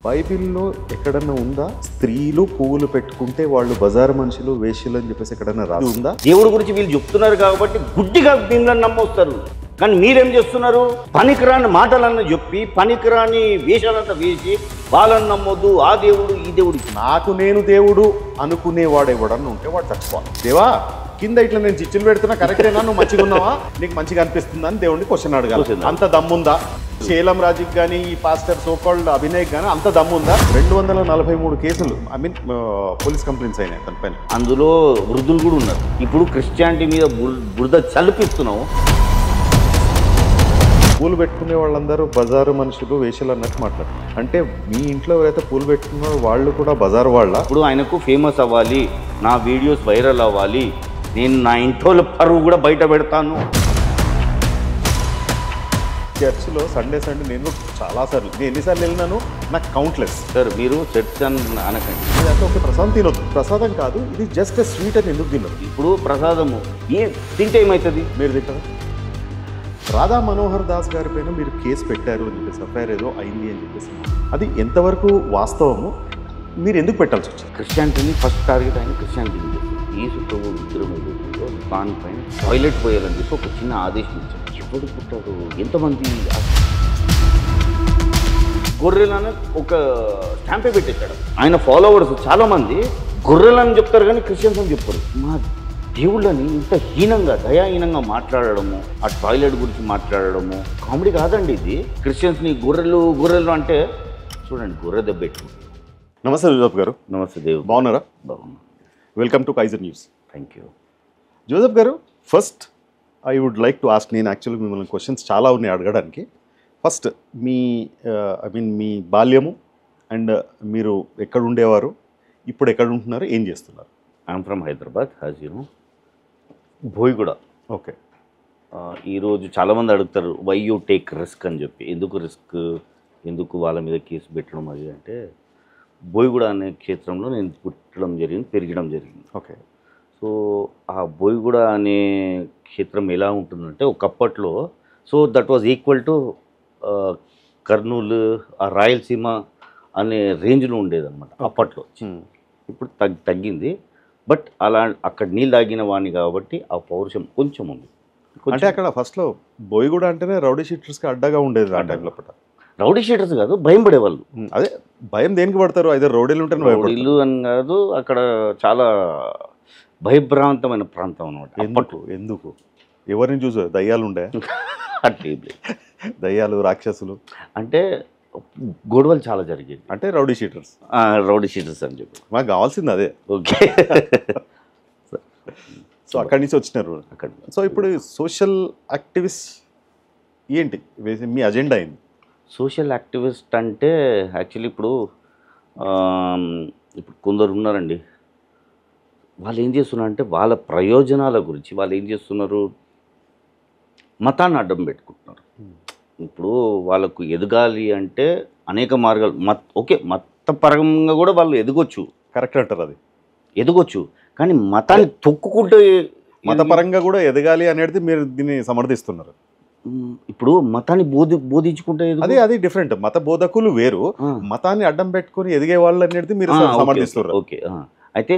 బైబిల్లో ఎక్కడన్నా ఉందా స్త్రీలు పువ్వులు పెట్టుకుంటే వాళ్ళు బజారు మనుషులు వేశ్యలు అని చెప్పేసి ఎక్కడన్నా రాసి ఉందా? దేవుడి గురించి వీళ్ళు చెప్తున్నారు కాబట్టి గుడ్డిగా దీనిని నమ్మొస్తారు. కానీ మీరేం చేస్తున్నారు? పనికిరాని మాటలన్నీ చెప్పి పనికిరాని వేషాలంతా వేసి వాళ్ళని నమ్మొద్దు, ఆ దేవుడు ఈ దేవుడు. నాకు నేను దేవుడు అనుకునేవాడు ఎవడన్నా ఉంటే వాడు చచ్చిపోవాలి. దేవా కింద ఇట్లా నేను చిచ్చులు పెడుతున్నా కరెక్టేనా, నువ్వు మంచిగా ఉన్నావా, నీకు మంచిగా అనిపిస్తుందా అని దేవుడిని క్వశ్చన్ అడగాలి. అంత దమ్ముందా? శేలం రాజుకి కానీ ఈ పాస్టర్ సోకాల్డ్ అభినయ్ కానీ అంత దమ్ముందా? 243 కేసులు పోలీస్ కంప్లైంట్స్ అయినాయి తన పైన. అందులో వృద్ధులు కూడా ఉన్నారు. ఇప్పుడు క్రిస్టియానిటీ మీద బురద చల్లిపిస్తున్నావు. పూలు పెట్టుకునే వాళ్ళందరూ బజారు మనుషులు వేషలు అన్నట్టు మాట్లాడారు. అంటే మీ ఇంట్లో ఎవరైతే పూలు పెట్టుకున్నారో వాళ్ళు కూడా బజారు వాళ్ళ? ఇప్పుడు ఆయనకు ఫేమస్ అవ్వాలి, నా వీడియోస్ వైరల్ అవ్వాలి, నేను నా ఇంట్లో పరువు కూడా బయట పెడతాను. చర్చ్లో సండే నేను చాలాసార్లు, నేను ఎన్నిసార్లు వెళ్ళినాను నాకు కౌంట్లెస్. సార్ మీరు చర్చ్ అని అనకండి. ఇదంతా ఒక ప్రసాదం తినొద్దు, ప్రసాదం కాదు ఇది, జస్ట్ స్వీట్ అని ఎందుకు తినదు? ఇప్పుడు ప్రసాదము తింటే ఏమవుతుంది? మీరు తింటారా? రాధా మనోహర్ దాస్ గారి పైన మీరు కేసు పెట్టారు అని చెప్పేసి, ఎఫ్ఐఆర్ ఏదో అయింది అని చెప్పేసి, అది ఎంతవరకు వాస్తవము? మీరు ఎందుకు పెట్టాల్సి వచ్చింది? క్రిస్టియానిటీని ఫస్ట్ టార్గెట్ అయిన క్రిస్టియానిటీ యేసు ప్రభు విగ్రహం ఏదైతుందో దానిపైన టాయిలెట్ పోయాలని చెప్పి ఒక చిన్న ఆదేశం ఇచ్చారు. ఎవడు పుట్టాడు, ఎంతమంది గొర్రెలని ఒక స్టాంపే పెట్టేశాడు. ఆయన ఫాలోవర్స్ చాలామంది గొర్రెలని చెప్తారు కానీ క్రిస్టియన్స్ అని చెప్పారు. మా దేవుళ్ళని ఇంత హీనంగా దయాహీనంగా మాట్లాడడము, ఆ టాయిలెట్ గురించి మాట్లాడడము కామెడీ కాదండి ఇది. క్రిస్టియన్స్ని గొర్రెలు అంటే చూడండి, గొర్రె దెబ్బెట్టు. నమస్తే జోసెఫ్ గారు. నమస్తే దేవ్. బాగున్నారా? బాగున్నా. Welcome to Kaizer news. Thank you. Joseph garu, first I would like to ask, నేను యాక్చువల్గా మిమ్మల్ని క్వశ్చన్స్ చాలా ఉన్నాయి అడగడానికి. ఫస్ట్ మీ బాల్యము అండ్ మీరు ఎక్కడ ఉండేవారు, ఇప్పుడు ఎక్కడ ఉంటున్నారు, ఏం చేస్తున్నారు? I'm from Hyderabad, as you know. Bhoiguda. Okay. ఈరోజు చాలామంది అడుగుతారు వై యూ టేక్ రిస్క్ అని చెప్పి. ఎందుకు రిస్క్, ఎందుకు వాళ్ళ మీద కేసు పెట్టడం అది అంటే, భోయిగూడ అనే క్షేత్రంలో నేను పుట్టడం జరిగింది, పెరగడం జరిగింది. ఓకే. సో ఆ భోయిగూడ అనే క్షేత్రం ఎలా ఉంటుందంటే ఒకప్పట్లో, so that was equal to Kurnool, ఆ రాయలసీమ అనే రేంజ్లో ఉండేదన్నమాట అప్పట్లో. ఇప్పుడు తగ్గింది. బట్ అలా అక్కడ నీళ్ళు తాగిన వాడిని కాబట్టి ఆ పౌరుషం కొంచెం ఉంది. అంటే అక్కడ ఫస్ట్లో బోయిగూడ అంటేనే రౌడీ షీటర్స్కి అడ్డగా ఉండేది ఆ టైంలో. రౌడీ షీటర్స్ కాదు, భయం పడేవాళ్ళు. అదే భయం దేనికి పడతారు? అయితే రౌడీలు ఉంటే రౌడీలు అని కాదు, అక్కడ చాలా భయభ్రాంతమైన ప్రాంతం అనమాట. ఎందుకు? ఎవరిని చూసారు? దయ్యాలు ఉండే? అట్లే దయ్యాలు, రాక్షసులు అంటే గొడవలు చాలా జరిగేది. అంటే రౌడీ షీటర్స్ అని చెప్పి మాకు కావాల్సింది అదే. ఓకే. సో అక్కడి నుంచి వచ్చినారు అక్కడ. సో ఇప్పుడు సోషల్ యాక్టివిస్ట్ ఏంటి మీ అజెండా ఏంటి? సోషల్ యాక్టివిస్ట్ అంటే యాక్చువల్లీ ఇప్పుడు కొందరు ఉన్నారండి, వాళ్ళు ఏం చేస్తున్నారంటే వాళ్ళ ప్రయోజనాల గురించి వాళ్ళు ఏం చేస్తున్నారు, మతాన్ని అడ్డం పెట్టుకుంటున్నారు. ఇప్పుడు వాళ్ళకు ఎదగాలి అంటే అనేక మార్గాలు, ఓకే మతపరంగా కూడా వాళ్ళు ఎదగొచ్చు, కరెక్ట్ అంటారు, అది ఎదగొచ్చు. కానీ మతాన్ని తొక్కుకుంటే మతపరంగా కూడా ఎదగాలి అనేది మీరు దీన్ని సమర్థిస్తున్నారు. ఇప్పుడు మతాన్ని బోధించుకుంటే అది డిఫరెంట్. మత బోధకులు వేరు, మతాన్ని అడ్డం పెట్టుకుని ఎదిగే వాళ్ళు అనేది మీరు సమర్థిస్తున్నారు. ఓకే. అయితే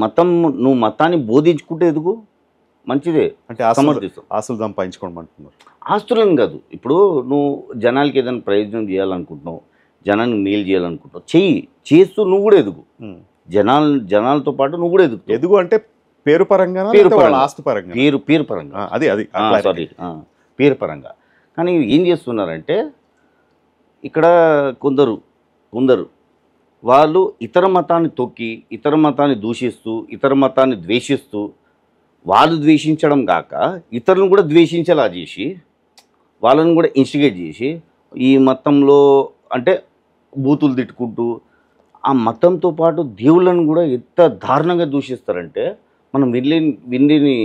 మతం, నువ్వు మతాన్ని బోధించుకుంటే ఎదుగు, మంచిదే. అంటే ఆస్తులు సంపాదించుకోమంటున్నారు. ఆస్తులను కాదు, ఇప్పుడు నువ్వు జనాలకి ఏదైనా ప్రయోజనం చేయాలనుకుంటున్నావు, జనానికి మేలు చేయాలనుకుంటున్నావు, చేస్తూ నువ్వు కూడా ఎదుగు. జనాలతో పాటు నువ్వు కూడా ఎదుగు అంటే పేరు పరంగా, ఆస్తు పరంగా, పేరు పరంగా, సారీ పేరు పరంగా. కానీ ఏం చేస్తున్నారంటే ఇక్కడ కొందరు వాళ్ళు ఇతర మతాన్ని తొక్కి, ఇతర మతాన్ని దూషిస్తూ, ఇతర మతాన్ని ద్వేషిస్తూ, వాళ్ళు ద్వేషించడం కాక ఇతరులను కూడా ద్వేషించేలా చేసి, వాళ్ళని కూడా ఇన్స్టిగేట్ చేసి, ఈ మతంలో అంటే బూతులు తిట్టుకుంటూ, ఆ మతంతో పాటు దేవుళ్ళను కూడా ఎంత దారుణంగా దూషిస్తారంటే మనం విండిని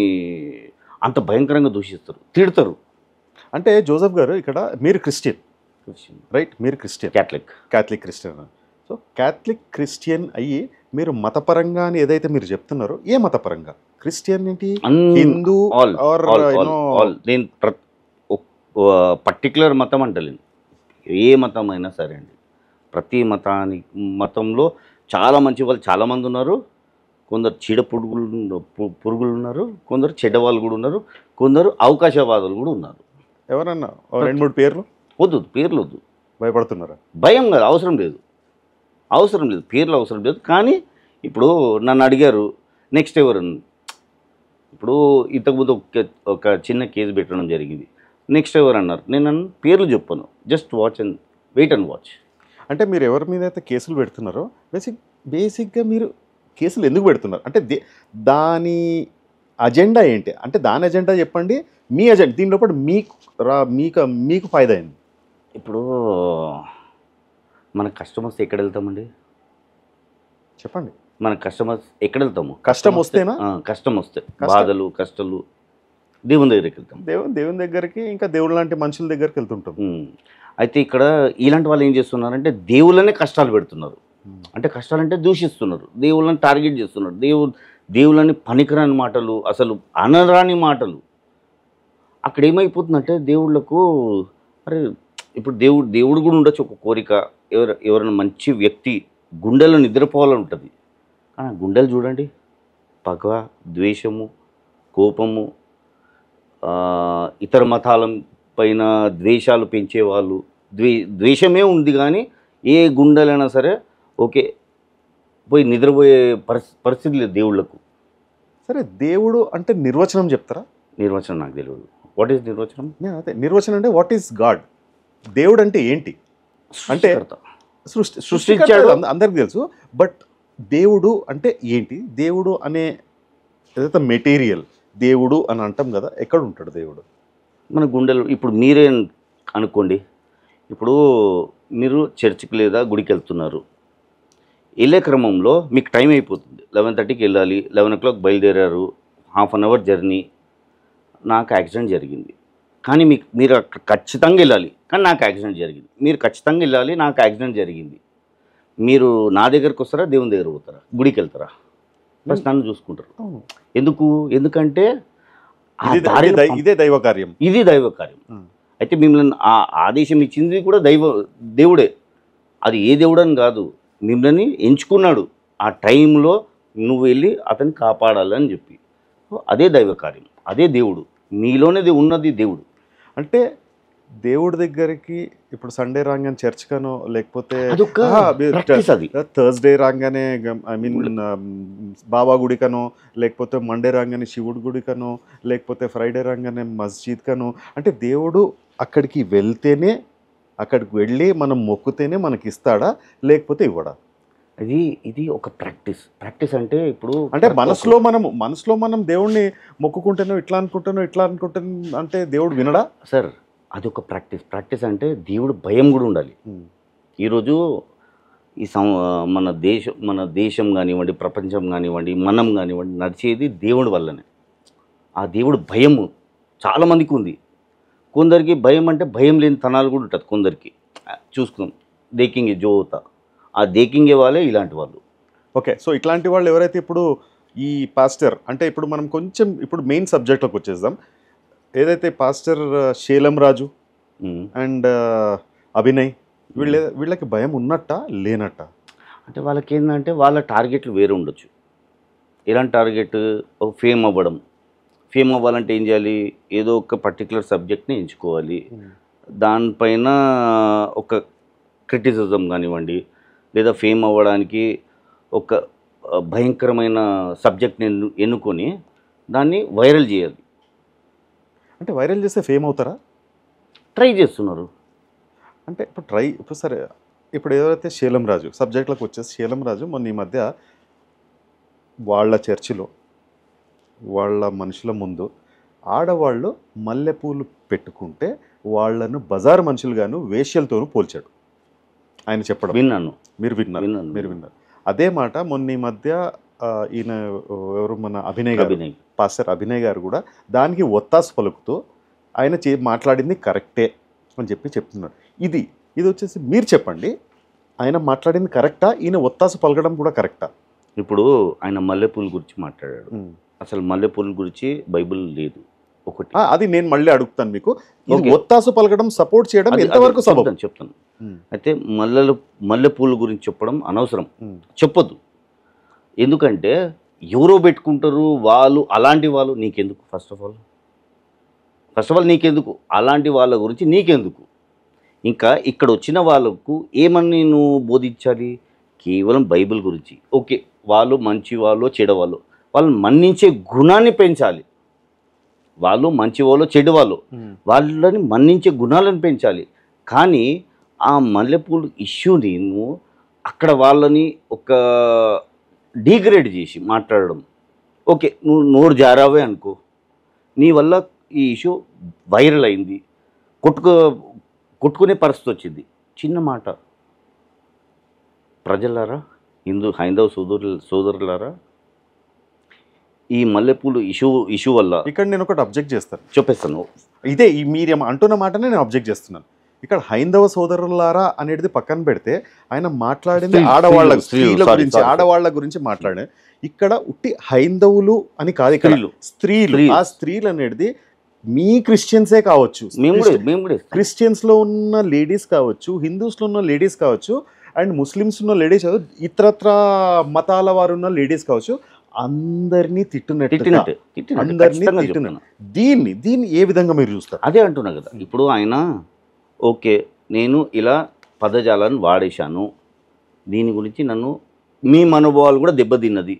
అంత భయంకరంగా దూషిస్తారు, తిడతారు. అంటే జోసెఫ్ గారు, ఇక్కడ మీరు క్రిస్టియన్ రైట్? మీరు Christian, Catholic Christian. So Catholic Christian అయ్యి మీరు మతపరంగా అని ఏదైతే మీరు చెప్తున్నారో, ఏ మతపరంగా? క్రిస్టియన్ ఏంటి, హిందూ, నేను పర్టికులర్ మతం అంటలేను, ఏ మతం అయినా సరే అండి. ప్రతి మతంలో చాలా మంచి వాళ్ళు చాలామంది ఉన్నారు. కొందరు చీడ పురుగులు ఉన్నారు, కొందరు చెడ్డవాళ్ళు కూడా ఉన్నారు, కొందరు అవకాశవాదులు కూడా ఉన్నారు. ఎవరన్నా 2-3 పేర్లు? వద్దు, పేర్లు వద్దు. భయపడుతున్నారా? భయం కాదు, అవసరం లేదు, పేర్లు అవసరం లేదు. కానీ ఇప్పుడు నన్ను అడిగారు నెక్స్ట్ ఎవరు, ఇప్పుడు ఇంతకుముందు ఒక చిన్న కేసు పెట్టడం జరిగింది, నెక్స్ట్ ఎవరు అన్నారు. నేను పేర్లు చెప్పాను, just watch and wait and watch. అంటే మీరు ఎవరి మీద అయితే కేసులు పెడుతున్నారో బేసిక్గా మీరు కేసులు ఎందుకు పెడుతున్నారు అంటే దాని అజెండా ఏంటి అంటే దాని అజెండా చెప్పండి. మీ అజెండా దీని లోపల మీకు ఫాయిదా అయింది. ఇప్పుడు మన కస్టమర్స్ ఎక్కడ వెళ్తామండి? చెప్పండి. మన కస్టమర్స్ ఎక్కడ వెళ్తాము? కష్టం వస్తేనా? కష్టం వస్తే, బాధలు కష్టాలు దేవుని దగ్గరికి వెళ్తాం. దేవుని దగ్గరికి, ఇంకా దేవుడు లాంటి మనుషుల దగ్గరికి వెళ్తుంటాం. అయితే ఇక్కడ ఇలాంటి వాళ్ళు ఏం చేస్తున్నారంటే దేవుళ్ళనే కష్టాలు పెడుతున్నారు. అంటే కష్టాలంటే దూషిస్తున్నారు, దేవుళ్ళని టార్గెట్ చేస్తున్నారు, దేవుళ్ళని పనికిరాని మాటలు, అసలు అనరాని మాటలు. అక్కడ ఏమైపోతుందంటే దేవుళ్ళకు, అరే ఇప్పుడు దేవుడు కూడా ఉండొచ్చు ఒక కోరిక, ఎవరైనా మంచి వ్యక్తి గుండెలో నిద్రపోవాలని ఉంటుంది. కానీ గుండెలు చూడండి, పగ, ద్వేషము, కోపము, ఇతర మతాల పైన ద్వేషాలు పెంచేవాళ్ళు, ద్వేషమే ఉంది. కానీ ఏ గుండెలైనా సరే ఓకే పోయి నిద్రపోయే పరిస్థితి లేదు దేవుళ్ళకు. సరే, దేవుడు అంటే నిర్వచనం చెప్తారా? నిర్వచనం నాకు తెలియదు. వాట్ ఈస్ నిర్వచనం? అదే నిర్వచనం అంటే వాట్ ఈస్ గాడ్, దేవుడు అంటే ఏంటి అంటే సృష్టించాడు అందరికి తెలుసు. బట్ దేవుడు అంటే ఏంటి? దేవుడు అనే ఏదైతే మెటీరియల్ దేవుడు అని అంటాం కదా, ఎక్కడ ఉంటాడు దేవుడు? మన గుండెలు. ఇప్పుడు మీరే అనుకోండి, ఇప్పుడు మీరు చర్చికి లేదా గుడికి వెళ్తున్నారు, వెళ్ళే క్రమంలో మీకు టైం అయిపోతుంది, 11:30కి వెళ్ళాలి, 11 o'clock బయలుదేరారు, ½ an hour జర్నీ, నాకు యాక్సిడెంట్ జరిగింది. కానీ మీరు అక్కడ ఖచ్చితంగా వెళ్ళాలి, కానీ నాకు యాక్సిడెంట్ జరిగింది. మీరు ఖచ్చితంగా వెళ్ళాలి, నాకు యాక్సిడెంట్ జరిగింది. మీరు నా దగ్గరకు వస్తారా, దేవుని దగ్గర పోతారా, గుడికి వెళ్తారా? ఫస్ట్ నన్ను చూసుకుంటారు. ఎందుకంటే ఇదే దైవ కార్యం, ఇది దైవ కార్యం. అయితే మిమ్మల్ని ఆ ఆదేశం ఇచ్చింది కూడా దేవుడే. అది ఏ దేవుడు అని కాదు, మిమ్మల్ని ఎంచుకున్నాడు ఆ టైంలో నువ్వు వెళ్ళి అతన్ని కాపాడాలని చెప్పి. అదే దైవ కార్యం, అదే దేవుడు, మీలోనే ఉన్నది దేవుడు. అంటే దేవుడి దగ్గరికి ఇప్పుడు సండే రాగానే చర్చ్కనో, లేకపోతే థర్స్డే రాగానే ఐ మీన్ బాబా గుడికనో, లేకపోతే మండే రాగానే శివుడి గుడికనో, లేకపోతే ఫ్రైడే రాగానే మస్జిద్ కనో, అంటే దేవుడు అక్కడికి వెళ్తేనే, అక్కడికి వెళ్ళి మనం మొక్కుతేనే మనకి ఇస్తాడా, లేకపోతే ఇవ్వడా? ఇది ఒక ప్రాక్టీస్ అంటే ఇప్పుడు అంటే మనసులో మనం దేవుడిని మొక్కుకుంటానో, ఇట్లా అనుకుంటాను అంటే దేవుడు వినడా? సార్, అది ఒక ప్రాక్టీస్ అంటే దేవుడు భయం కూడా ఉండాలి. ఈరోజు మన దేశం కానివ్వండి, ప్రపంచం కానివ్వండి, మనం కానివ్వండి, నడిచేది దేవుడి వల్లనే. ఆ దేవుడు భయము చాలామందికి ఉంది. కొందరికి భయం అంటే భయం లేని తనాలు కూడా ఉంటుంది. కొందరికి చూసుకుందాం, దేకింగే జోత, ఆ దేకింగే వాళ్ళే ఇలాంటి వాళ్ళు. ఓకే, సో ఇట్లాంటి వాళ్ళు ఎవరైతే ఇప్పుడు ఈ పాస్టర్ అంటే ఇప్పుడు మనం కొంచెం ఇప్పుడు మెయిన్ సబ్జెక్ట్లోకి వచ్చేద్దాం. ఏదైతే పాస్టర్ శీలం రాజు అండ్ అభినయ్, వీళ్ళకి భయం ఉన్నట్ట లేనట్ట? అంటే వాళ్ళకి ఏంటంటే వాళ్ళ టార్గెట్లు వేరే ఉండొచ్చు. ఎలాంటి టార్గెట్? ఫేమ్ అవ్వడం. ఫేమ్ అవ్వాలంటే ఏం చేయాలి? ఏదో ఒక పర్టికులర్ సబ్జెక్ట్ని ఎంచుకోవాలి, దానిపైన ఒక క్రిటిసిజం కానివ్వండి, లేదా ఫేమ్ అవ్వడానికి ఒక భయంకరమైన సబ్జెక్ట్ని ఎన్నుకొని దాన్ని వైరల్ చేయాలి. అంటే వైరల్ చేస్తే ఫేమ్ అవుతారా? ట్రై చేస్తున్నారు. అంటే ఇప్పుడు సరే, ఇప్పుడు ఎవరైతే శీలం రాజు సబ్జెక్ట్లోకి వచ్చేసి, శీలం రాజు మొన్న ఈ మధ్య వాళ్ళ చర్చిలో వాళ్ళ మనుషుల ముందు ఆడవాళ్ళు మల్లెపూలు పెట్టుకుంటే వాళ్ళను బజారు మనుషులుగాను వేశ్యలతోనూ పోల్చాడు ఆయన చెప్పడం. విన్నాను. మీరు విన్నారు. అదే మాట మొన్న ఈ మధ్య ఈయన ఎవరు, మన అభినయ్ పాస్టర్ అభినయ్ గారు కూడా దానికి ఒత్తాసు పలుకుతూ ఆయన మాట్లాడింది కరెక్టే అని చెప్తున్నారు. ఇది వచ్చేసి మీరు చెప్పండి, ఆయన మాట్లాడింది కరెక్టా, ఈయన ఒత్తాసు పలకడం కూడా కరెక్టా? ఇప్పుడు ఆయన మల్లెపూల గురించి మాట్లాడాడు. అసలు మల్లెపూల గురించి బైబిల్ లేదు ఒకటి. అది నేను మళ్ళీ అడుగుతాను మీకు, ఒత్తాసు పలకడం సపోర్ట్ చేయడం ఎంతవరకు సబబు? చెప్తాను. అయితే మల్లెపూల గురించి చెప్పడం అనవసరం, చెప్పొద్దు. ఎందుకంటే ఎవరో పెట్టుకుంటారు వాళ్ళు, అలాంటి వాళ్ళు నీకెందుకు? ఫస్ట్ ఆఫ్ ఆల్ నీకెందుకు అలాంటి వాళ్ళ గురించి? నీకెందుకు? ఇంకా ఇక్కడ వచ్చిన వాళ్ళకు ఏమని నువ్వు బోధించాలి? కేవలం బైబిల్ గురించి. ఓకే, వాళ్ళు మంచి వాళ్ళు చెడవాళ్ళు, వాళ్ళని మన్నించే గుణాన్ని పెంచాలి. వాళ్ళు మంచి వాళ్ళు చెడు వాళ్ళు, వాళ్ళని మన్నించే గుణాలను పెంచాలి. కానీ ఆ మల్లెపూలు ఇష్యూని నువ్వు అక్కడ వాళ్ళని ఒక డిగ్రేడ్ చేసి మాట్లాడడం. ఓకే, నువ్వు నోరు జారావే అనుకో, నీ వల్ల ఈ ఇష్యూ వైరల్ అయింది, కొట్టుకునే పరిస్థితి వచ్చింది. చిన్న మాట, ప్రజలారా, హైందవ సోదరులారా, ఈ మల్లెపూలు ఇష్యూ వల్ల ఇక్కడ నేను ఒకటి అబ్జెక్ట్ చేస్తాను, చెప్పేస్తాను. ఇదే ఈ మీరు అంటున్న మాటనే నేను అబ్జెక్ట్ చేస్తున్నాను. ఇక్కడ హైందవ సోదరులారా అనేది పక్కన పెడితే ఆయన మాట్లాడింది ఆడవాళ్ళ గురించి మాట్లాడే. ఇక్కడ ఉట్టి హైందవులు అని కాదు, ఇక్కడ స్త్రీలు. ఆ స్త్రీలు అనేది మీ క్రిస్టియన్సే కావచ్చు, క్రిస్టియన్స్ లో ఉన్న లేడీస్ కావచ్చు, హిందూస్ లో ఉన్న లేడీస్ కావచ్చు, అండ్ ముస్లిమ్స్ ఉన్న లేడీస్ కావచ్చు, ఇతరత్ర మతాల వారు ఉన్న లేడీస్ కావచ్చు, అందరినీ తిట్టినట్టు దీన్ని ఏ విధంగా మీరు చూస్తారు? అదే అంటున్నా కదా. ఇప్పుడు ఆయన ఓకే, నేను ఇలా పదజాలను వాడేశాను, దీని గురించి నన్ను మీ మనోభావాలు కూడా దెబ్బతిన్నది,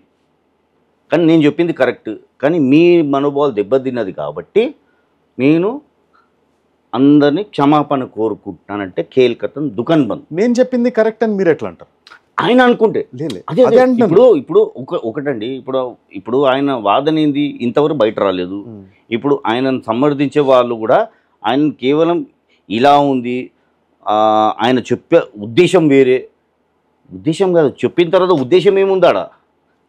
కానీ నేను చెప్పింది కరెక్ట్, కానీ మీ మనోభావాలు దెబ్బతిన్నది కాబట్టి నేను అందరినీ క్షమాపణ కోరుకుంటున్నానంటే కేల్కతం దుకాన్ బంద్. నేను చెప్పింది కరెక్ట్ అని మీరు ఎట్లా అంటారు? ఆయన అనుకుంటే ఇప్పుడు ఒకటండి, ఇప్పుడు ఆయన వాదన ఏంది? ఇంతవరకు బయట రాలేదు. ఇప్పుడు ఆయనను సమర్థించే వాళ్ళు కూడా ఆయన కేవలం ఇలా ఉంది, ఆయన చెప్పే ఉద్దేశం వేరే, ఉద్దేశం కాదు, చెప్పిన తర్వాత ఉద్దేశం ఏముందాడా,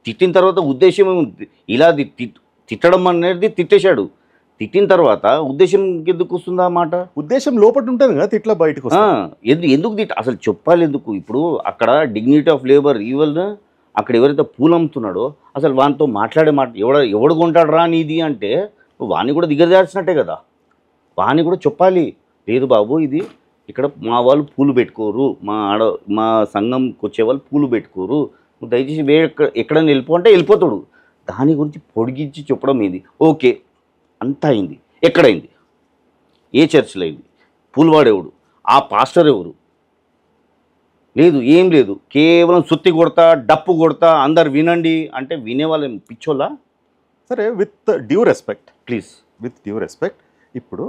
తిట్టిన తర్వాత ఉద్దేశం ఏముంది? ఇలా తిట్టడం అనేది తిట్టేశాడు, తిట్టిన తర్వాత ఉద్దేశం ఎందుకు వస్తుందా మాట? ఉద్దేశం లోపల ఉంటుంది కదా, తిట్ల బయటకు ఎందుకు అసలు చెప్పాలి ఎందుకు? ఇప్పుడు అక్కడ డిగ్నిటీ ఆఫ్ లేబర్ ఈవెల్ అక్కడ ఎవరైతే పూలు అమ్ముతున్నాడో అసలు వానితో మాట్లాడే మాట ఎవడు కొంటాడు రా నీది అంటే వాణ్ణి కూడా దిగజార్చినట్టే కదా. వాణ్ణి కూడా చెప్పాలి, లేదు బాబు ఇది ఇక్కడ మా వాళ్ళు పూలు పెట్టుకోరు, మా సంఘంకి వచ్చే వాళ్ళు పూలు పెట్టుకోరు, దయచేసి ఎక్కడైనా వెళ్ళిపో అంటే వెళ్ళిపోతాడు. దాని గురించి పొడిగించి చెప్పడం ఏంది? ఓకే, అంతా అయింది. ఎక్కడైంది? ఏ చర్చిలో అయింది? పూలవాడెవడు? ఆ పాస్టర్ ఎవరు? లేదు, ఏం లేదు, కేవలం సుత్తి కొడతా, డప్పు కొడతా, అందరు వినండి అంటే వినేవాళ్ళేం పిచ్చోళ్ళా? సరే, with due respect, please, with due respect, ఇప్పుడు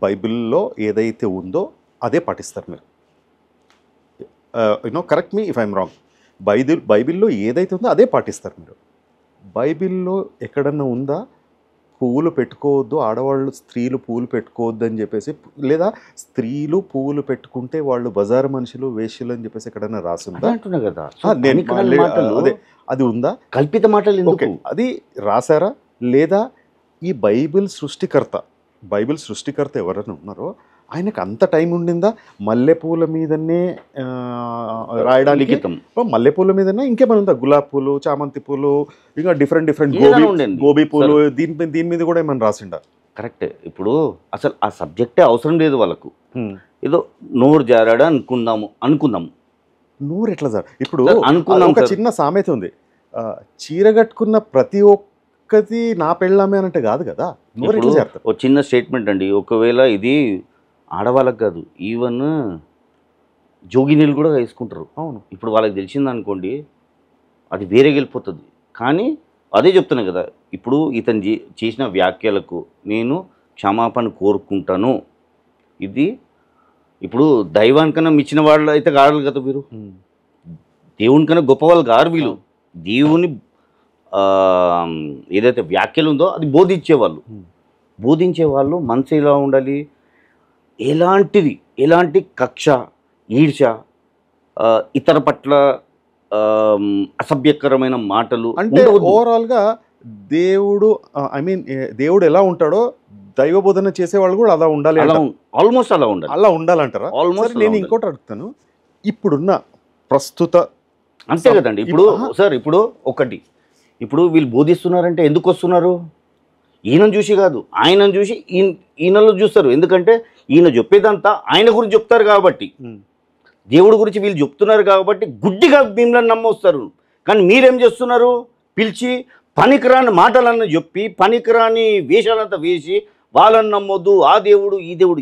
బైబిల్లో ఏదైతే ఉందో అదే పాటిస్తారు మీరు. Correct me if I'm wrong. బైబిల్లో ఏదైతే ఉందో అదే పాటిస్తారు మీరు. బైబిల్లో ఎక్కడన్నా ఉందా పువ్వులు పెట్టుకోవద్దు, ఆడవాళ్ళు స్త్రీలు పువ్వులు పెట్టుకోవద్దు అని చెప్పేసి, లేదా స్త్రీలు పువ్వులు పెట్టుకుంటే వాళ్ళు బజారు మనుషులు వేష్యులు అని చెప్పేసి ఎక్కడన్నా రాసిందా? అంటున్నా కదా, అదే అది ఉందా? కల్పిత మాటలు. ఓకే, అది రాశారా? లేదా ఈ బైబిల్ సృష్టికర్త ఎవరైనా ఉన్నారో ఆయనకు అంత టైం ఉండిందా మల్లెపూల మీదనే రాయడానికి? మల్లెపూల మీదనే ఇంకేమైనా ఉందా? గులాబీ పూలు, చామంతి పూలు, ఇంకా డిఫరెంట్ గోబీ పూలు, దీని మీద కూడా ఏమైనా రాసిండా? కరెక్ట్. ఇప్పుడు అసలు ఆ సబ్జెక్టే అవసరం లేదు వాళ్ళకు. ఏదో నోరు జారాడా అనుకుందాము. నోరు ఎట్లా సార్? ఇప్పుడు ఒక చిన్న సామెత ఉంది, చీర కట్టుకున్న ప్రతి ఒక్కది నా పెళ్ళామే అంటే కాదు కదా. ఒక చిన్న స్టేట్మెంట్ అండి, ఒకవేళ ఇది ఆడవాళ్ళకి కాదు, ఈవెన్ జోగినీళ్ళు కూడా వేసుకుంటారు. అవును, ఇప్పుడు వాళ్ళకి తెలిసింది అనుకోండి, అది వేరే వెళ్ళిపోతుంది. కానీ అదే చెప్తున్నా కదా, ఇప్పుడు ఇతను చేసిన వ్యాఖ్యలకు నేను క్షమాపణ కోరుకుంటాను. ఇది ఇప్పుడు దైవానికన్నా మించిన వాళ్ళు అయితే కాదు కదా వీరు, దేవునికన్నా గొప్పవాళ్ళు కారు వీళ్ళు. దేవుని ఏదైతే వ్యాఖ్యలు ఉందో అది బోధించేవాళ్ళు మనసు ఎలా ఉండాలి, ఎలాంటి కక్ష, ఈర్ష, ఇతర పట్ల అసభ్యకరమైన మాటలు అంటే ఓవరాల్గా దేవుడు ఎలా ఉంటాడో దైవ బోధన చేసేవాళ్ళు కూడా అలా ఉండాలి. ఆల్మోస్ట్ అలా ఉండాలంటారా? ఆల్మోస్ట్. నేను ఇంకోటి అడుగుతాను, ఇప్పుడున్న ప్రస్తుత అంతే కదండి. ఇప్పుడు సార్ ఇప్పుడు వీళ్ళు బోధిస్తున్నారంటే ఎందుకు వస్తున్నారు? ఈయనను చూసి కాదు, ఆయనను చూసి ఈయనలో చూస్తారు. ఎందుకంటే ఈయన చెప్పేదంతా ఆయన గురించి చెప్తారు కాబట్టి, దేవుడి గురించి వీళ్ళు చెప్తున్నారు కాబట్టి గుడ్డిగా మిమ్మల్ని నమ్మొస్తారు. కానీ మీరేం చేస్తున్నారు? పిలిచి పనికిరాని మాటలన్నీ చెప్పి పనికిరాని వేషాలంతా వేసి వాళ్ళని నమ్మొద్దు, ఆ దేవుడు ఈ దేవుడు.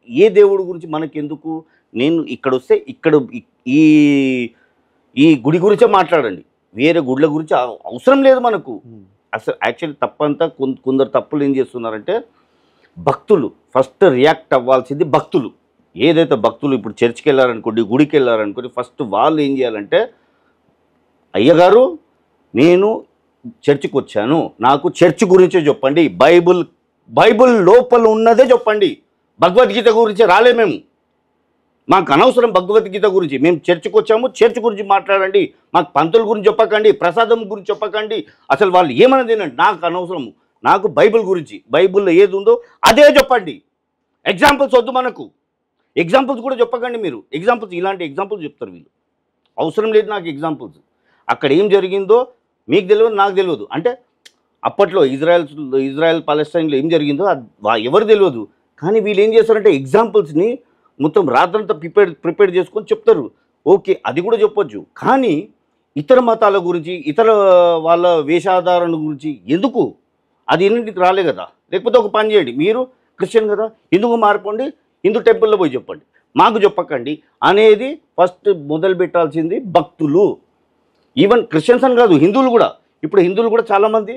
ఏ దేవుడు గురించి మనకెందుకు? నేను ఇక్కడ వస్తే ఇక్కడ ఈ ఈ గుడి గురించే మాట్లాడండి, వేరే గుడ్ల గురించి అవసరం లేదు మనకు. అసలు యాక్చువల్లీ తప్పంతా కొందరు తప్పులు ఏం చేస్తున్నారంటే, భక్తులు ఫస్ట్ రియాక్ట్ అవ్వాల్సింది. భక్తులు ఏదైతే భక్తులు ఇప్పుడు చర్చికి వెళ్ళారనుకోండి, గుడికి వెళ్ళారనుకోండి, ఫస్ట్ వాళ్ళు ఏం చేయాలంటే, అయ్యగారు నేను చర్చికి వచ్చాను, నాకు చర్చ్ గురించే చెప్పండి, బైబుల్ లోపల ఉన్నదే చెప్పండి, భగవద్గీత గురించి రాలే మేము, మాకు అనవసరం భగవద్గీత గురించి, మేము చర్చికి వచ్చాము, చర్చ్ గురించి మాట్లాడండి, మాకు పంతుల గురించి చెప్పకండి, ప్రసాదం గురించి చెప్పకండి, అసలు వాళ్ళు ఏమన్నా తినండి, నాకు అనవసరం, నాకు బైబిల్ గురించి, బైబిల్లో ఏది ఉందో అదే చెప్పండి. ఎగ్జాంపుల్స్ వద్దు మనకు, ఎగ్జాంపుల్స్ కూడా చెప్పకండి మీరు. ఎగ్జాంపుల్స్ ఇలాంటి ఎగ్జాంపుల్స్ చెప్తారు వీళ్ళు, అవసరం లేదు నాకు ఎగ్జాంపుల్స్. అక్కడ ఏం జరిగిందో మీకు తెలియదు, నాకు తెలియదు. అంటే అప్పట్లో ఇజ్రాయెల్ పాలెస్టైన్లో ఏం జరిగిందో ఎవరు తెలియదు. కానీ వీళ్ళు ఏం చేస్తారంటే ఎగ్జాంపుల్స్ని మొత్తం రాత్రంతా ప్రిపేర్ చేసుకొని చెప్తారు. ఓకే, అది కూడా చెప్పొచ్చు. కానీ ఇతర మతాల గురించి, ఇతర వాళ్ళ వేషాధారణ గురించి ఎందుకు? అది ఎన్నింటికి రాలే కదా. లేకపోతే ఒక పని చేయండి, మీరు క్రిస్టియన్ కదా, హిందువుగా మారిపోండి, హిందూ టెంపుల్లో పోయి చెప్పండి, మాకు చెప్పకండి అనేది ఫస్ట్ మొదలు పెట్టాల్సింది భక్తులు. ఈవెన్ క్రిస్టియన్స్ అని కాదు, హిందువులు కూడా. ఇప్పుడు హిందువులు కూడా చాలామంది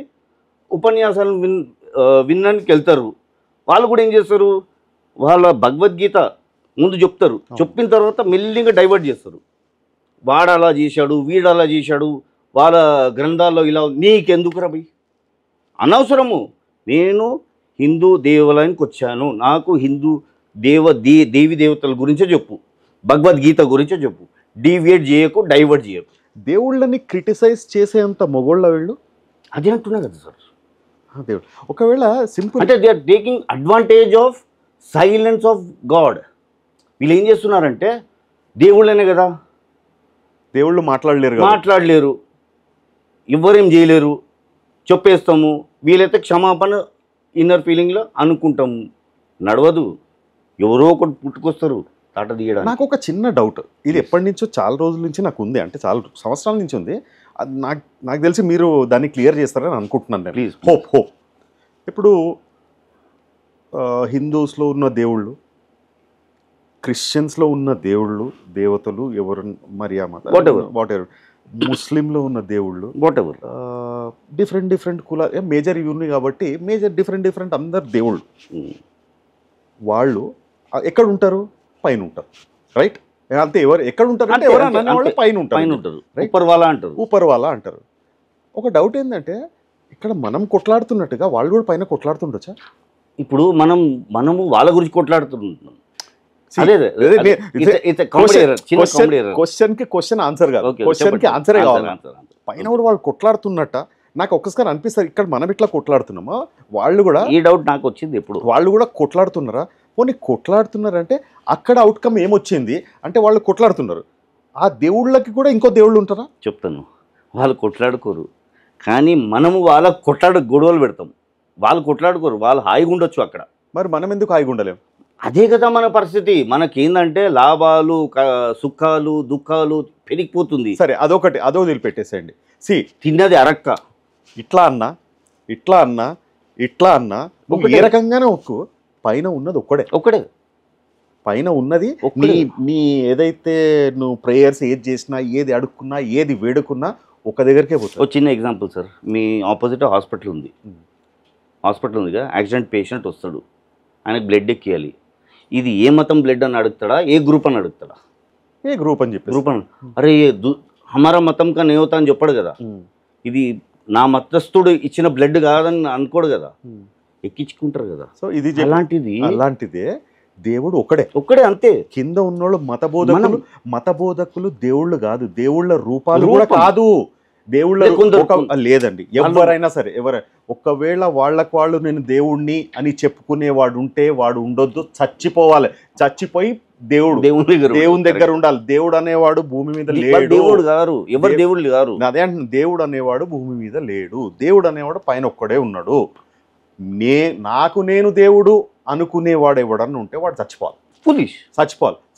ఉపన్యాసాలు వినడానికి వెళ్తారు. వాళ్ళు కూడా ఏం చేస్తారు, వాళ్ళ భగవద్గీత ముందు చెప్తారు, చెప్పిన తర్వాత మెల్లిగా డైవర్ట్ చేస్తారు. వాడు అలా చేశాడు, వీడు అలా చేశాడు, వాళ్ళ గ్రంథాల్లో ఇలా. నీకెందుకు రా భయ్, అనవసరము. నేను హిందూ దేవాలయానికి వచ్చాను, నాకు హిందూ దేవి దేవతల గురించే చెప్పు, భగవద్గీత గురించే చెప్పు, డీవియేట్ చేయకు, డైవర్ట్ చేయకు. దేవుళ్ళని క్రిటిసైజ్ చేసేంత మొగోళ్ళ వీళ్ళు? అదే అంటున్నా కదా సార్. దేవుడు ఒకవేళ సింపుల్ అంటే they are taking advantage of silence of God. వీళ్ళు ఏం చేస్తున్నారంటే, దేవుళ్ళనే కదా, దేవుళ్ళు మాట్లాడలేరు, ఎవ్వరేం చేయలేరు, చెప్పేస్తాము. వీలైతే క్షమాపణ ఇన్నర్ ఫీలింగ్లో అనుకుంటాము, నడవదు. ఎవరో ఒకటి పుట్టుకొస్తారు తాట తీయడానికి. నాకు ఒక చిన్న డౌట్, ఇది ఎప్పటి నుంచో చాలా రోజుల నుంచి నాకు ఉంది, అంటే చాలా సంవత్సరాల నుంచి ఉంది. అది నాకు తెలిసి మీరు దాన్ని క్లియర్ చేస్తారని అనుకుంటున్నాను నేను. ప్లీజ్. హోప్ ఇప్పుడు హిందూస్లో ఉన్న దేవుళ్ళు, క్రిస్టియన్స్లో ఉన్న దేవుళ్ళు, దేవతలు ఎవరు మరి ఆ మత వాట్ ఎవర్, ముస్లింలో ఉన్న దేవుళ్ళు వాట్ ఎవర్, డిఫరెంట్ కుల మేజర్ ఇవి కాబట్టి డిఫరెంట్ అందరు దేవుళ్ళు. వాళ్ళు ఎక్కడ ఉంటారు? పైన ఉంటారు, రైట్? అంతే. ఎవరు ఎక్కడ ఉంటారు అంటే ఎవరు పైన ఉంటారు, ఊపర్వాలా అంటారు. ఒక డౌట్ ఏంటంటే, ఇక్కడ మనం కొట్లాడుతున్నట్టుగా వాళ్ళు కూడా పైన కొట్లాడుతుండొచ్చా? ఇప్పుడు మనము వాళ్ళ గురించి కొట్లాడుతున్నాం. క్వశ్చన్ ఆన్సర్ కాదు, క్వశ్చన్కి ఆన్సరే కావాలి. పైన కూడా వాళ్ళు కొట్లాడుతున్నట్ట నాకు ఒక్కసారి అనిపిస్తారు. ఇక్కడ మనం ఇట్లా కొట్లాడుతున్నామా, వాళ్ళు కూడా, ఈ డౌట్ నాకు వచ్చింది. ఎప్పుడు వాళ్ళు కూడా కొట్లాడుతున్నారా? పోనీ కొట్లాడుతున్నారంటే అక్కడ అవుట్కమ్ ఏమొచ్చింది అంటే వాళ్ళు కొట్లాడుతున్నారు. ఆ దేవుళ్ళకి కూడా ఇంకో దేవుళ్ళు ఉంటారా? చెప్తాను. వాళ్ళు కొట్లాడుకోరు, కానీ మనము వాళ్ళ గొడవలు పెడతాం. వాళ్ళు కొట్లాడుకోరు, వాళ్ళు హాయిగా ఉండొచ్చు అక్కడ. మరి మనం ఎందుకు హాయిగా ఉండలేము? అదే కదా మన పరిస్థితి. మనకేందంటే లాభాలు, సుఖాలు, దుఃఖాలు పెరిగిపోతుంది. సరే, అదో వదిలిపెట్టేసేయండి. తిన్నది అరక్క. ఇట్లా అన్నా నువ్వు ఏ రకంగానే ఒక్కు, పైన ఉన్నది ఒక్కడే. పైన ఉన్నది నీ ఏదైతే నువ్వు ప్రేయర్స్ ఏది చేసినా, ఏది అడుక్కున్నా, ఏది వేడుకున్నా ఒక దగ్గరికే పోతుంది. ఒక చిన్న ఎగ్జాంపుల్ సార్, మీ ఆపోజిట్ హాస్పిటల్ ఉందిగా, యాక్సిడెంట్ పేషెంట్ వస్తాడు, ఆయనకు బ్లడ్ ఎక్కియాలి. ఇది ఏ మతం బ్లడ్ అని అడుగుతాడా, ఏ గ్రూప్ అని అడుగుతాడా? ఏ గ్రూప్ అని చెప్పి, అరే హమారా మతం కా నేవతా అని చెప్పాడు కదా. ఇది నా మతస్థుడు ఇచ్చిన బ్లడ్ కాదని అనుకోడు కదా, ఎక్కించుకుంటారు కదా. సో ఇది అలాంటిదే. దేవుడు ఒక్కడే అంతే. కింద ఉన్నోళ్ళు మతబోధకులు దేవుళ్ళు కాదు, దేవుళ్ళ రూపాలు కూడా కాదు. లేదండి, ఎవరైనా సరే ఒకవేళ వాళ్ళు నేను దేవుణ్ణి అని చెప్పుకునేవాడు ఉంటే వాడు ఉండొద్దు, చచ్చిపోయి దేవుని దగ్గర ఉండాలి. దేవుడు అనేవాడు భూమి మీద లేడు. దేవుడు గారు అదే అంటే దేవుడు అనేవాడు భూమి మీద లేడు. దేవుడు అనేవాడు పైన ఒక్కడే ఉన్నాడు. నేను దేవుడు అనుకునేవాడు ఎవడన్నా ఉంటే వాడు చచ్చిపోవాలి. ఫులిష్.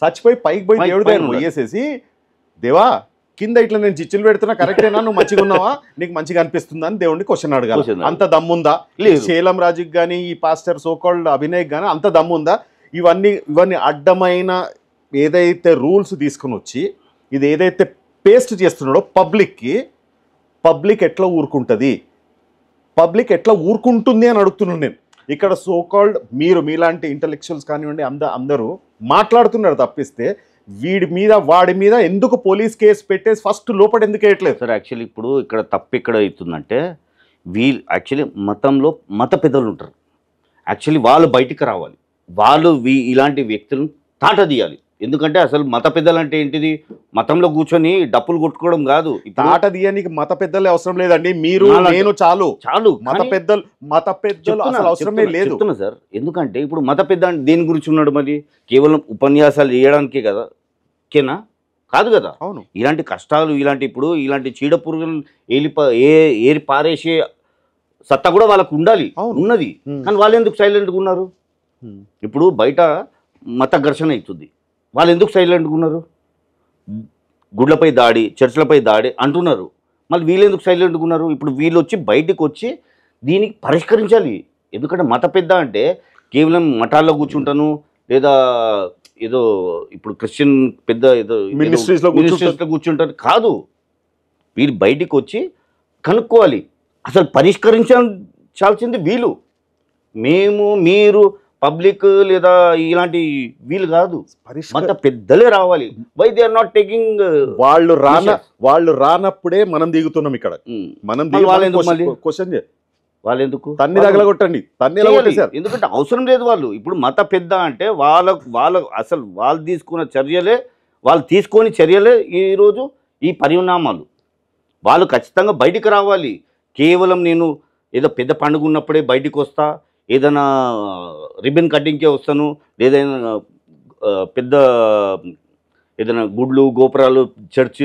చచ్చిపోయి పైకి పోయి దేవుడి దగ్గర పోయేసేసి, దేవా కింద ఇట్లా నేను చిచ్చులు పెడుతున్నా కరెక్టేనా, నువ్వు మంచిగా ఉన్నావా, నీకు మంచిగా అనిపిస్తుందా అని దేవుడిని క్వశ్చన్ అడగాలి. అంత దమ్ముందా? శేలం రాజుకి కానీ ఈ పాస్టర్ సోకాల్డ్ అభినయ్ కానీ అంత దమ్ముందా? ఇవన్నీ అడ్డమైన ఏదైతే రూల్స్ తీసుకుని వచ్చి ఇది ఏదైతే పేస్ట్ చేస్తున్నాడో పబ్లిక్ ఎట్లా ఊరుకుంటుంది, పబ్లిక్ ఎట్లా ఊరుకుంటుంది అని అడుగుతున్నాను నేను. ఇక్కడ సోకాల్డ్ మీలాంటి ఇంటలెక్చువల్స్ కానివ్వండి అందరూ మాట్లాడుతున్నారు తప్పిస్తే వాడి మీద ఎందుకు పోలీస్ కేసు పెట్టేసి ఫస్ట్ లోపల ఎందుకు వేయట్లేదు సార్? యాక్చువల్లీ ఇప్పుడు ఇక్కడ తప్పు ఎక్కడ అవుతుందంటే యాక్చువల్లీ మతంలో మత పెద్దలు ఉంటారు. యాక్చువల్లీ వాళ్ళు బయటికి రావాలి, వాళ్ళు ఇలాంటి వ్యక్తులను తాట తీయాలి. ఎందుకంటే అసలు మత పెద్దలు అంటే ఏంటిది? మతంలో కూర్చొని డప్పులు కొట్టుకోవడం కాదు. తాట తీయడానికి మత పెద్దలే అవసరం లేదండి, మీరు నేను చాలు. మత పెద్దలు అసలు అవసరమే లేదు సార్. ఎందుకంటే ఇప్పుడు మత పెద్ద దేని గురించి ఉన్నాడు? మరి కేవలం ఉపన్యాసాలు చేయడానికే కదా? కేనా? కాదు కదా. అవును. ఇలాంటి కష్టాలు, ఇలాంటి చీడ పురుగులు ఏరి పారేసే సత్తా కూడా వాళ్ళకు ఉండాలి, ఉన్నది. కానీ వాళ్ళు ఎందుకు సైలెంట్గా ఉన్నారు? ఇప్పుడు బయట మత ఘర్షణ అవుతుంది, వాళ్ళు ఎందుకు సైలెంట్గా ఉన్నారు? గుడ్లపై దాడి, చర్చిలపై దాడి అంటున్నారు, మళ్ళీ వీళ్ళు ఎందుకు సైలెంట్గా ఉన్నారు? ఇప్పుడు వీళ్ళు వచ్చి బయటికి వచ్చి దీనికి పరిష్కరించాలి. ఎందుకంటే మత పెద్ద అంటే కేవలం మఠాల్లో కూర్చుంటాను లేదా ఏదో ఇప్పుడు క్రిస్టియన్ పెద్ద ఏదో మినిస్ట్రీస్లో కూర్చుంటారు కాదు. వీళ్ళు బయటికి వచ్చి కనుక్కోవాలి, అసలు పరిష్కరించాల్సింది వీళ్ళు. మీరు పబ్లిక్ లేదా ఇలాంటి వీళ్ళు కాదు, మత పెద్దలే రావాలి. Why they are not taking? వాళ్ళు రానప్పుడే మనం దిగుతున్నాం ఇక్కడ. క్వశ్చన్ వాళ్ళు ఎందుకు తన్ని తగలగొట్టండి, ఎందుకంటే అవసరం లేదు. వాళ్ళు ఇప్పుడు మత పెద్ద అంటే అసలు వాళ్ళు తీసుకున్న చర్యలే ఈరోజు ఈ పరిణామాలు. వాళ్ళు ఖచ్చితంగా బయటికి రావాలి. కేవలం నేను ఏదో పెద్ద పండుగ ఉన్నప్పుడే బయటికి వస్తా, ఏదైనా రిబన్ కటింగ్కే వస్తాను, ఏదైనా పెద్ద ఏదైనా గుడ్లు గోపురాలు చర్చ్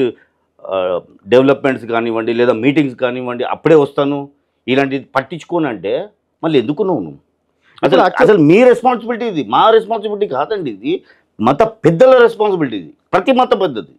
డెవలప్మెంట్స్ కానివ్వండి లేదా మీటింగ్స్ కానివ్వండి అప్పుడే వస్తాను, ఇలాంటిది పట్టించుకోనంటే మళ్ళీ ఎందుకు నువ్వు? అసలు మీ రెస్పాన్సిబిలిటీ ఇది, మా రెస్పాన్సిబిలిటీ కాదండి. ఇది మత పెద్దల రెస్పాన్సిబిలిటీ. ఇది ప్రతి మత పద్ధతి.